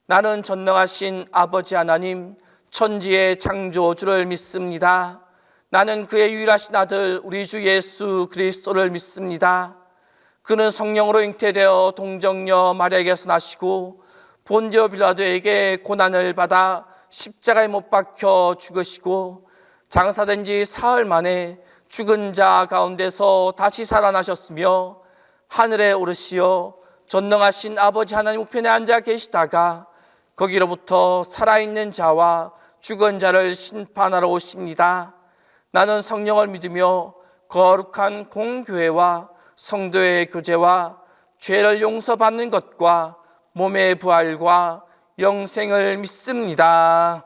나는 전능하신 아버지 하나님, 천지의 창조주를 믿습니다. 나는 그의 유일하신 아들 우리 주 예수 그리스도를 믿습니다. 그는 성령으로 잉태되어 동정녀 마리아에게서 나시고 본디오 빌라도에게 고난을 받아 십자가에 못 박혀 죽으시고 장사된 지 사흘 만에 죽은 자 가운데서 다시 살아나셨으며 하늘에 오르시어 전능하신 아버지 하나님 우편에 앉아 계시다가 거기로부터 살아있는 자와 죽은 자를 심판하러 오십니다. 나는 성령을 믿으며 거룩한 공교회와 성도의 교제와 죄를 용서받는 것과 몸의 부활과 영생을 믿습니다.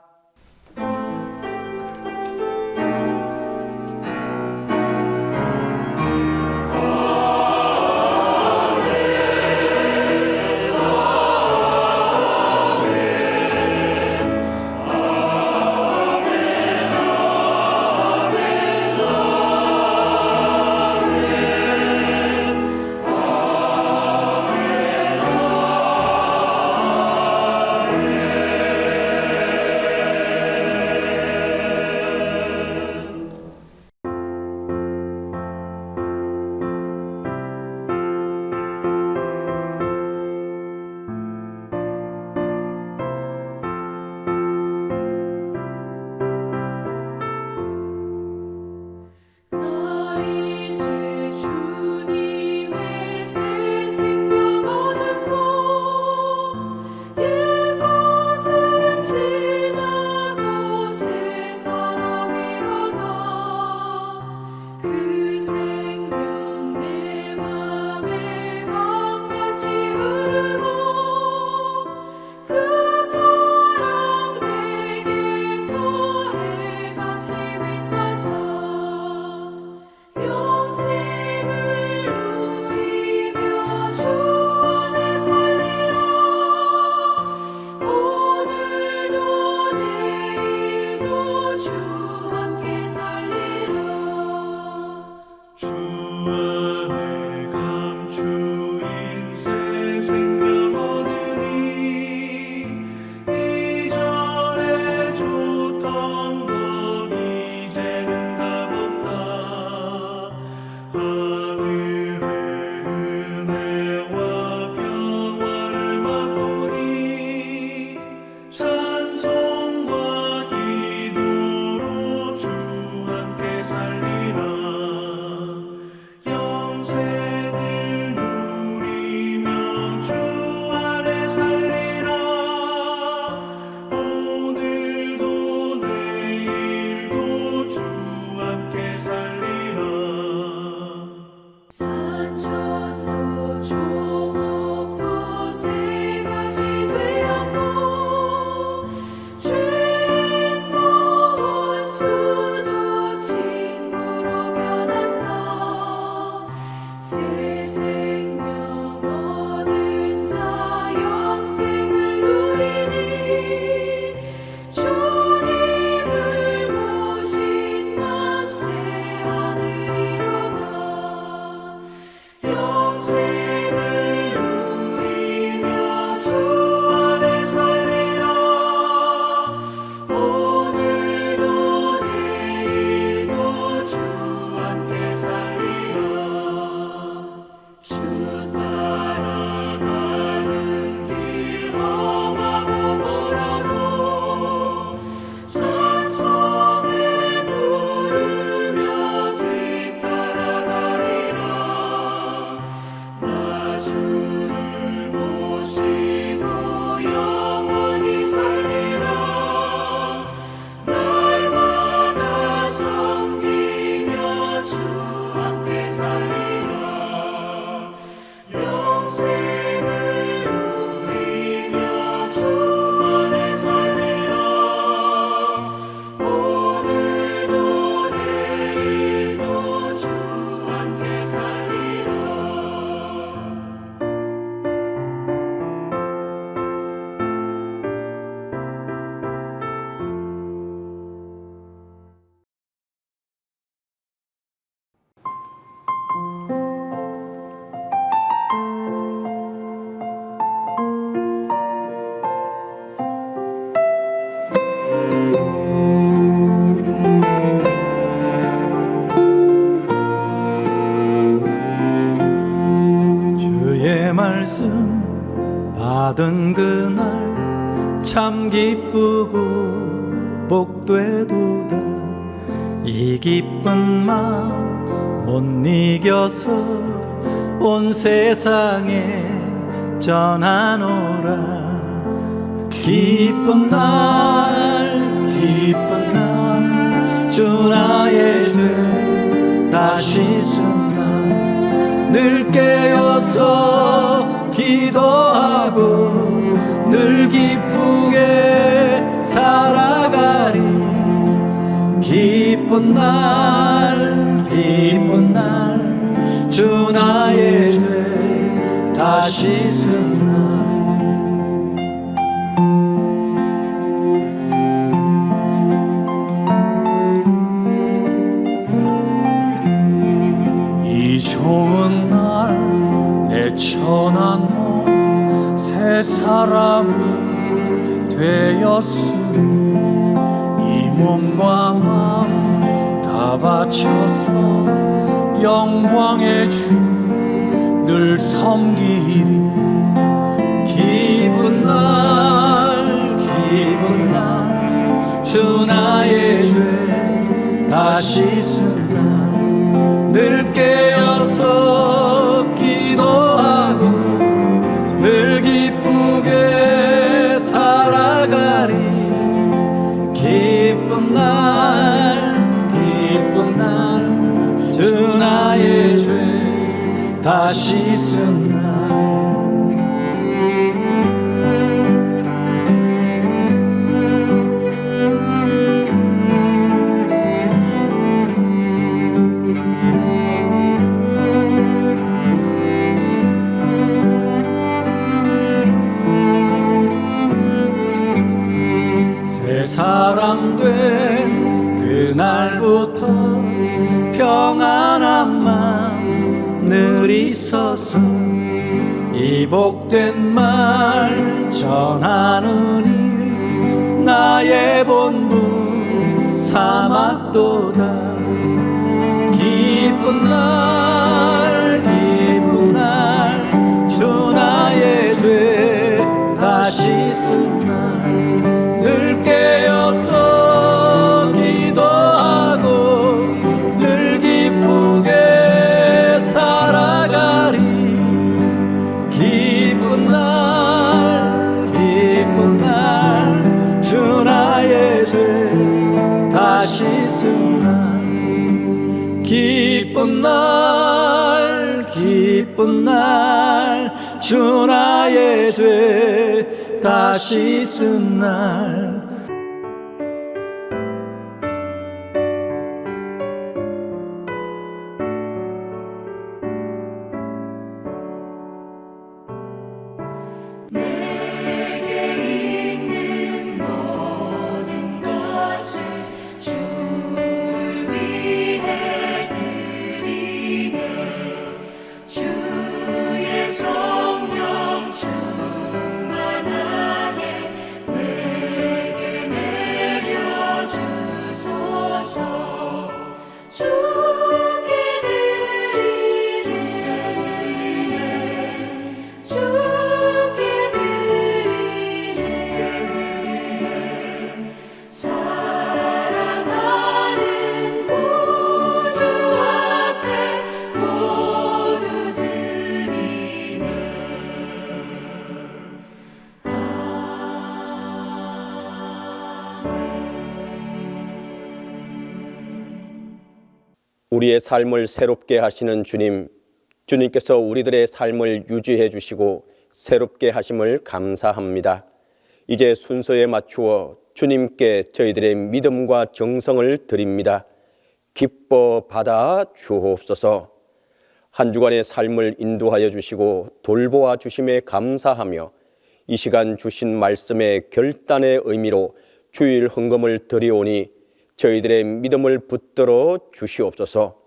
말씀 받은 그날 참 기쁘고 복되도다. 이 기쁜 마음 못 이겨서 온 세상에 전하노라. 기쁜 날 주 나의 죄 다 씻은 날 늘 깨어서 기도하고 늘 기쁘게 살아가리. 기쁜 날 주 나의 죄 다 씻은 날. 이 좋은 날 내 천한 몸 새 사람이 되었으니 이 몸과 마음 다 바쳐서 영광의 주 늘 섬기리. 기쁜 날 주 나의 죄 다 씻은 날 늘 깨어서 기도하고 늘 기쁘게 살아가리. 기쁜 날 주 나의 죄 다 씻은 날. 새 사람 된 그날부터 평안한 마음 늘 있어서 이 복된 말 전하는 일 나의 본분 삼았도다. 기쁜 날 주 나의 죄 다 씻은 날 늘 깨어서 기도하고 늘 기쁘게 살아가리. 기쁜 날 주 나의 죄 다 씻은 날. 기쁜 날 주 나의 죄 다 씻은 날. 내게 있는 모든 것을 주를 위해 드리네. 주의 성령 충만하게 내게 내려주소서. 주께 드리네. 주께 드리네. 사랑하는 구주 앞에 모두 드리네. 우리의 삶을 새롭게 하시는 주님, 주님께서 우리들의 삶을 유지해 주시고 새롭게 하심을 감사합니다. 이제 순서에 맞추어 주님께 저희들의 믿음과 정성을 드립니다. 기뻐 받아 주옵소서. 한 주간의 삶을 인도하여 주시고 돌보아 주심에 감사하며 이 시간 주신 말씀의 결단의 의미로 주일 헌금을 드리오니 저희들의 믿음을 붙들어 주시옵소서.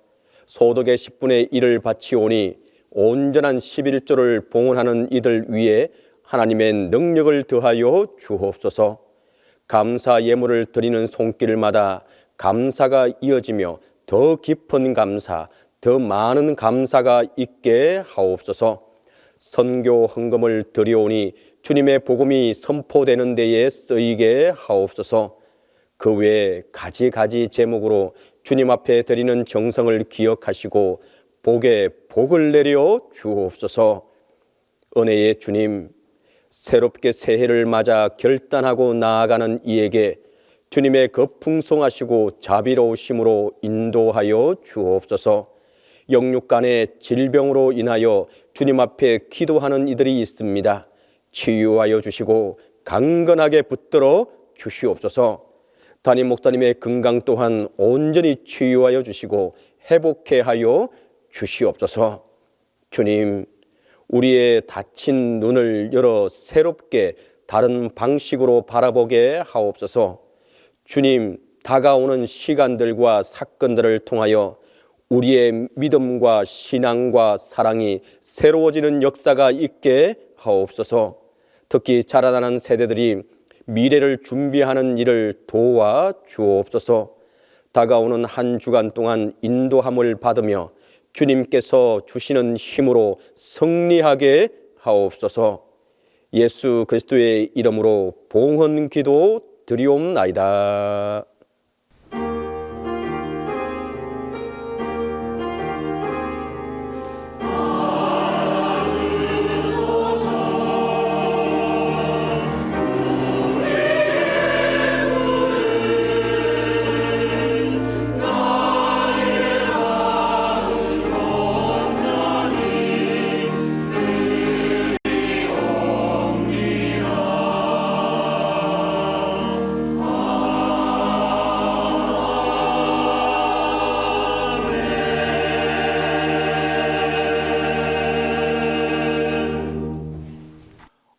소득의 10분의 1을 바치오니 온전한 11조를 봉헌하는 이들 위에 하나님의 능력을 더하여 주옵소서. 감사 예물을 드리는 손길마다 감사가 이어지며 더 깊은 감사, 더 많은 감사가 있게 하옵소서. 선교 헌금을 드려오니 주님의 복음이 선포되는 데에 쓰이게 하옵소서. 그 외에 가지가지 제목으로 주님 앞에 드리는 정성을 기억하시고 복에 복을 내려 주옵소서. 은혜의 주님, 새롭게 새해를 맞아 결단하고 나아가는 이에게 주님의 거풍성하시고 자비로우심으로 인도하여 주옵소서. 영육간의 질병으로 인하여 주님 앞에 기도하는 이들이 있습니다. 치유하여 주시고 강건하게 붙들어 주시옵소서. 담임 목사님의 건강 또한 온전히 치유하여 주시고 회복해 하여 주시옵소서. 주님, 우리의 닫힌 눈을 열어 새롭게 다른 방식으로 바라보게 하옵소서. 주님, 다가오는 시간들과 사건들을 통하여 우리의 믿음과 신앙과 사랑이 새로워지는 역사가 있게 하옵소서. 특히 자라나는 세대들이 미래를 준비하는 일을 도와 주옵소서. 다가오는 한 주간 동안 인도함을 받으며 주님께서 주시는 힘으로 승리하게 하옵소서. 예수 그리스도의 이름으로 봉헌 기도 드리옵나이다.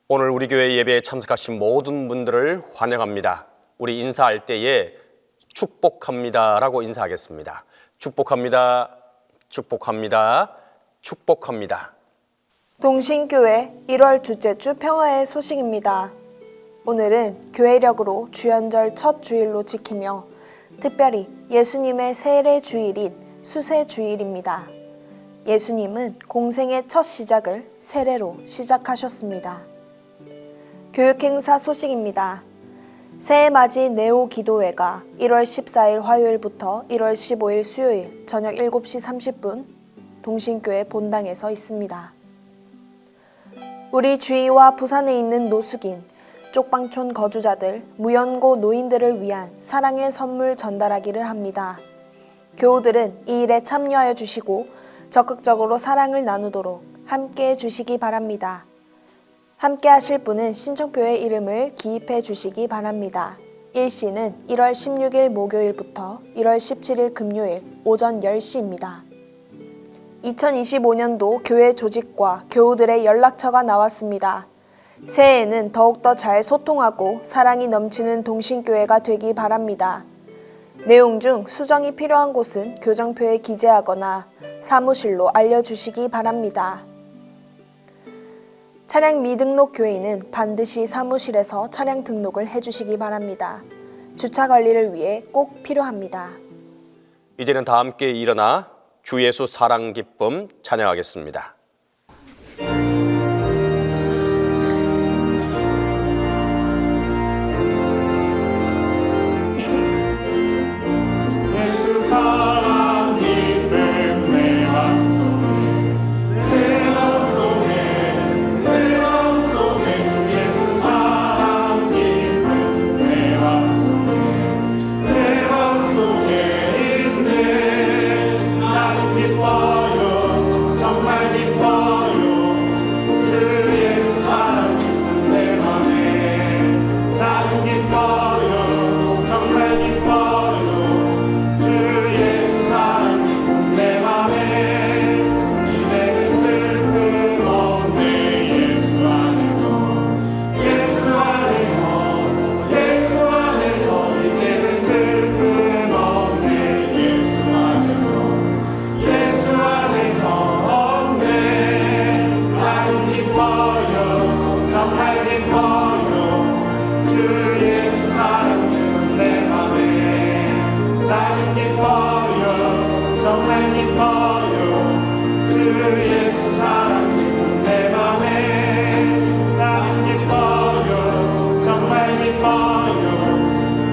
오늘 우리 교회 예배에 참석하신 모든 분들을 환영합니다. 우리 인사할 때에 축복합니다 라고 인사하겠습니다. 축복합니다, 축복합니다, 축복합니다. 동신교회 1월 둘째 주 평화의 소식입니다. 오늘은 교회력으로 주연절 첫 주일로 지키며 특별히 예수님의 세례 주일인 수세 주일입니다. 예수님은 공생의 첫 시작을 세례로 시작하셨습니다. 교육행사 소식입니다. 새해맞이 네오 기도회가 1월 14일 화요일부터 1월 15일 수요일 저녁 7시 30분 동신교회 본당에서 있습니다. 우리 주위와 부산에 있는 노숙인, 쪽방촌 거주자들, 무연고 노인들을 위한 사랑의 선물 전달하기를 합니다. 교우들은 이 일에 참여하여 주시고 적극적으로 사랑을 나누도록 함께해 주시기 바랍니다. 함께 하실 분은 신청표에 이름을 기입해 주시기 바랍니다. 일시는 1월 16일 목요일부터 1월 17일 금요일 오전 10시입니다. 2025년도 교회 조직과 교우들의 연락처가 나왔습니다. 새해에는 더욱더 잘 소통하고 사랑이 넘치는 동신교회가 되기 바랍니다. 내용 중 수정이 필요한 곳은 교정표에 기재하거나 사무실로 알려주시기 바랍니다. 차량 미등록 교회인은 반드시 사무실에서 차량 등록을 해주시기 바랍니다. 주차 관리를 위해 꼭 필요합니다. 이제는 다 함께 일어나 주 예수 사랑 기쁨 찬양하겠습니다. 예수 사랑 기쁨 내 맘속에 주 예수 사랑 기쁨 내 맘속에 있네. 나는 기뻐요 정말 기뻐요. 기뻐요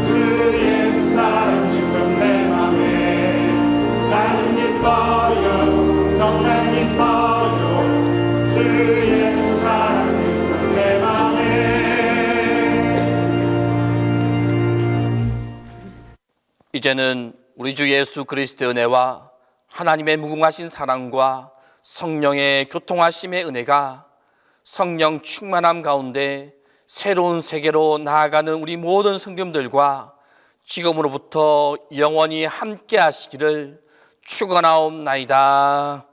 주 예수 사랑 기쁨 내 맘에 나는 기뻐요 정말 기뻐요 주 예수 사랑 기쁨 내 맘에. 이제는 우리 주 예수 그리스도의 은혜와 하나님의 무궁하신 사랑과 성령의 교통하심의 은혜가 성령 충만함 가운데 새로운 세계로 나아가는 우리 모든 성도들과 지금으로부터 영원히 함께 하시기를 축원하옵나이다.